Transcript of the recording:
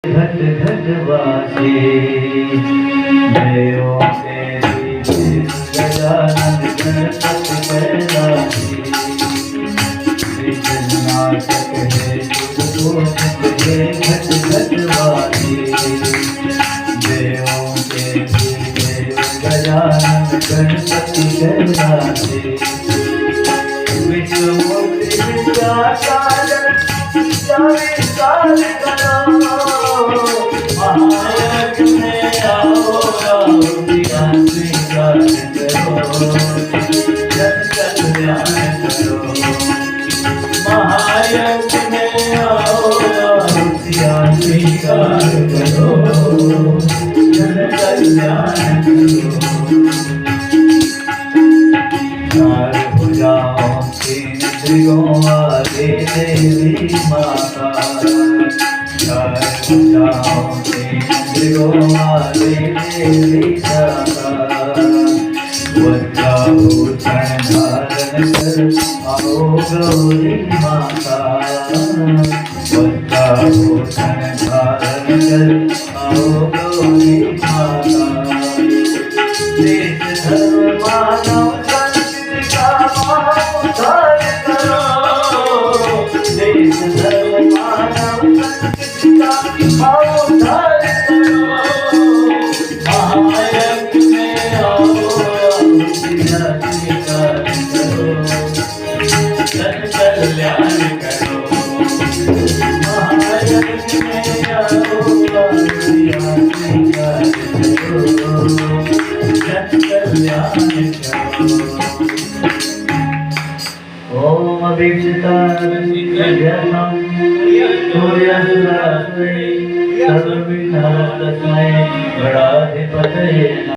घट घट वासे जयो तेरी गजानन गणपति कैलासी नाटक है तुझको है घट घट वासे जयो तेरी गजानन गणपति कैलासी विश्वमूर्ति विद्यासागर विचार करो महायज्ञ में आओ ध्यान स्वीकार करो जन कल्याण करो महायज्ञ में आओ ध्यान स्वीकार करो जन कल्याण करो हो जाओ इंद्रियों वाले देवी माता हो जाओ इंद्रियों वाले देवी माता वज्राभूषण धारण कर आओ गौरी माता वज्राभूषण धारण कर आओ गौरी माता देश धर्म मानव देश धर्म मानव अवतार करो महायज्ञ में आओ स्वीकार करो जन कल्याण करो महायज्ञ में आओ स्वीकार करो जन कल्याण करो ओम अभीक्षितारण्यं सूर्यसुराश्रये सर्वविघ्नहस्तस्मै गणाधिपतये नमः।